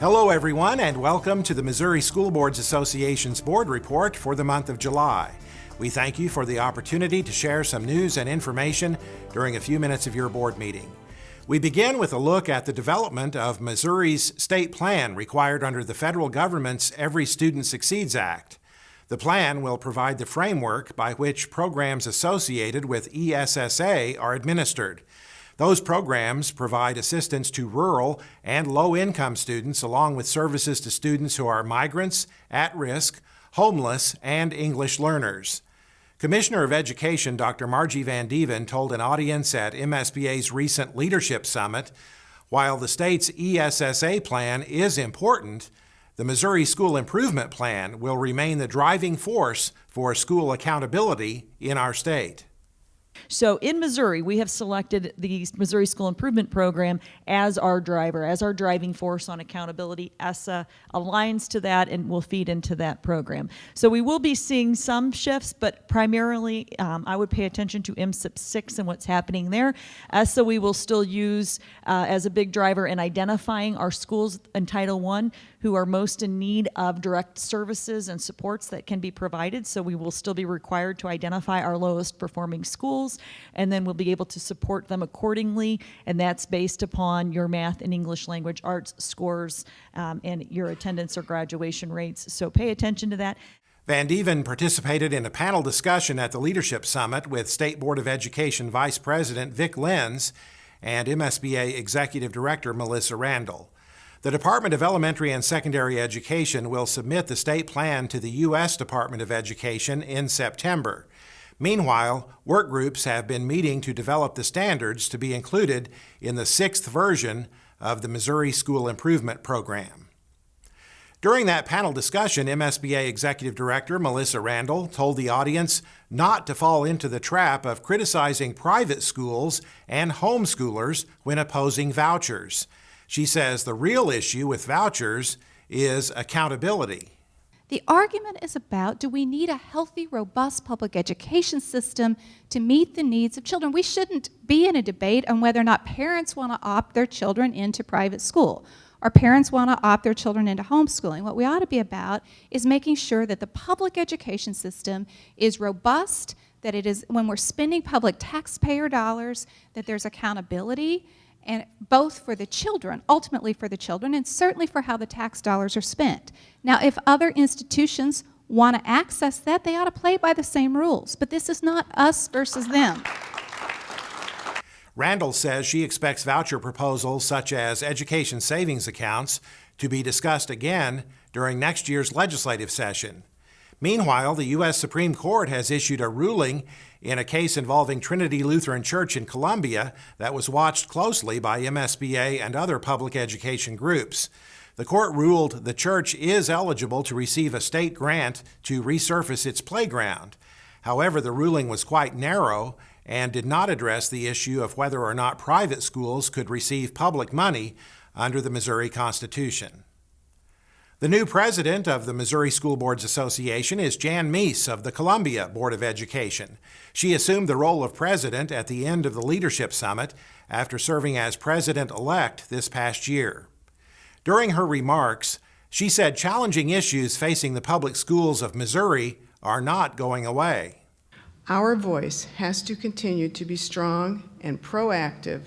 Hello everyone, and welcome to the Missouri School Boards Association's Board Report for the month of July. We thank you for the opportunity to share some news and information during a few minutes of your board meeting. We begin with a look at the development of Missouri's state plan required under the federal government's Every Student Succeeds Act. The plan will provide the framework by which programs associated with ESSA are administered. Those programs provide assistance to rural and low-income students along with services to students who are migrants, at-risk, homeless, and English learners. Commissioner of Education Dr. Margie Van Dieven told an audience at MSBA's recent Leadership Summit, while the state's ESSA plan is important, the Missouri School Improvement Plan will remain the driving force for school accountability in our state. So in Missouri, we have selected the Missouri School Improvement Program as our driver, as our driving force on accountability. ESSA aligns to that and will feed into that program. So we will be seeing some shifts, but primarily I would pay attention to MSIP 6 and what's happening there. ESSA we will still use as a big driver in identifying our schools in Title I who are most in need of direct services and supports that can be provided. So we will still be required to identify our lowest performing schools, and then we'll be able to support them accordingly, and that's based upon your math and English language arts scores and your attendance or graduation rates. So pay attention to that. Van Dieven participated in a panel discussion at the Leadership Summit with State Board of Education Vice President Vic Lenz and MSBA Executive Director Melissa Randall. The Department of Elementary and Secondary Education will submit the state plan to the U.S. Department of Education in September. Meanwhile, work groups have been meeting to develop the standards to be included in the 6th version of the Missouri School Improvement Program. During that panel discussion, MSBA Executive Director Melissa Randall told the audience not to fall into the trap of criticizing private schools and homeschoolers when opposing vouchers. She says the real issue with vouchers is accountability. The argument is about, do we need a healthy, robust public education system to meet the needs of children? We shouldn't be in a debate on whether or not parents want to opt their children into private school or parents want to opt their children into homeschooling. What we ought to be about is making sure that the public education system is robust, that it is, when we're spending public taxpayer dollars, that there's accountability, and both for the children, ultimately for the children, and certainly for how the tax dollars are spent. Now, if other institutions want to access that, they ought to play by the same rules, but this is not us versus them. Randall says she expects voucher proposals such as education savings accounts to be discussed again during next year's legislative session. Meanwhile, the U.S. Supreme Court has issued a ruling in a case involving Trinity Lutheran Church in Columbia that was watched closely by MSBA and other public education groups. The court ruled the church is eligible to receive a state grant to resurface its playground. However, the ruling was quite narrow and did not address the issue of whether or not private schools could receive public money under the Missouri Constitution. The new president of the Missouri School Boards Association is Jan Meese of the Columbia Board of Education. She assumed the role of president at the end of the Leadership Summit after serving as president-elect this past year. During her remarks, she said challenging issues facing the public schools of Missouri are not going away. Our voice has to continue to be strong and proactive,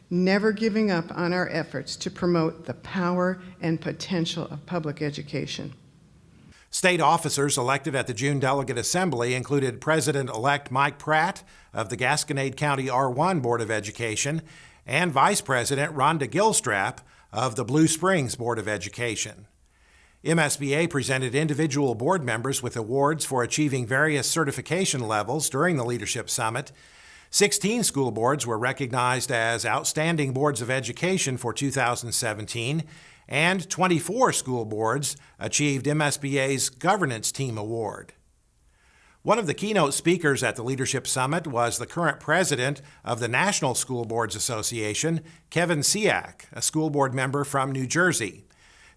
never giving up on our efforts to promote the power and potential of public education. State officers elected at the June Delegate Assembly included President-elect Mike Pratt of the Gasconade County R1 Board of Education and Vice President Rhonda Gilstrap of the Blue Springs Board of Education. MSBA presented individual board members with awards for achieving various certification levels during the Leadership Summit. 16 school boards were recognized as Outstanding Boards of Education for 2017, and 24 school boards achieved MSBA's Governance Team Award. One of the keynote speakers at the Leadership Summit was the current president of the National School Boards Association, Kevin Siak, a school board member from New Jersey.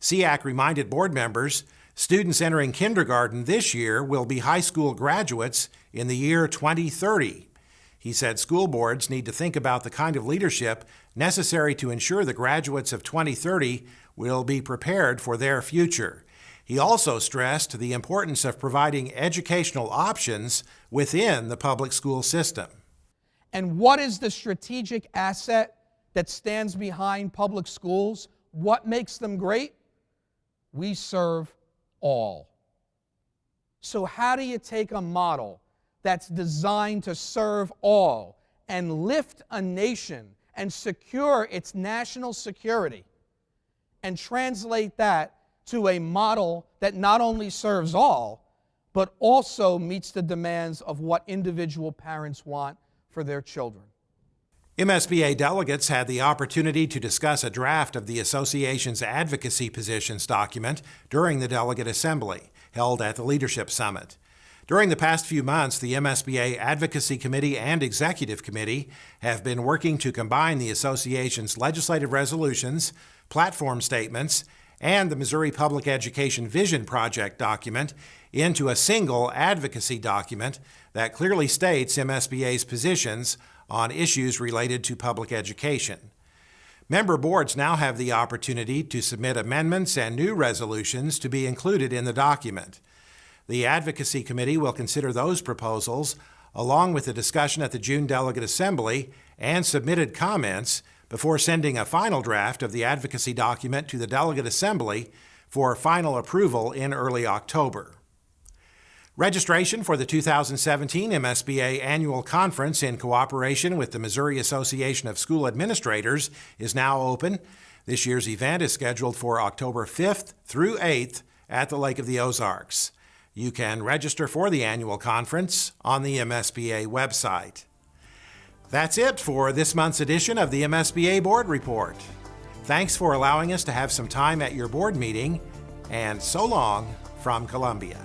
Siak reminded board members students entering kindergarten this year will be high school graduates in the year 2030. He said school boards need to think about the kind of leadership necessary to ensure the graduates of 2030 will be prepared for their future. He also stressed the importance of providing educational options within the public school system. And what is the strategic asset that stands behind public schools? What makes them great? We serve all. So how do you take a model that's designed to serve all and lift a nation and secure its national security and translate that to a model that not only serves all, but also meets the demands of what individual parents want for their children? MSBA delegates had the opportunity to discuss a draft of the association's advocacy positions document during the delegate assembly held at the Leadership Summit. During the past few months, the MSBA Advocacy Committee and Executive Committee have been working to combine the association's legislative resolutions, platform statements, and the Missouri Public Education Vision Project document into a single advocacy document that clearly states MSBA's positions on issues related to public education. Member boards now have the opportunity to submit amendments and new resolutions to be included in the document. The Advocacy Committee will consider those proposals along with the discussion at the June Delegate Assembly and submitted comments before sending a final draft of the advocacy document to the Delegate Assembly for final approval in early October. Registration for the 2017 MSBA Annual Conference in cooperation with the Missouri Association of School Administrators is now open. This year's event is scheduled for October 5th through 8th at the Lake of the Ozarks. You can register for the annual conference on the MSBA website. That's it for this month's edition of the MSBA Board Report. Thanks for allowing us to have some time at your board meeting, and so long from Columbia.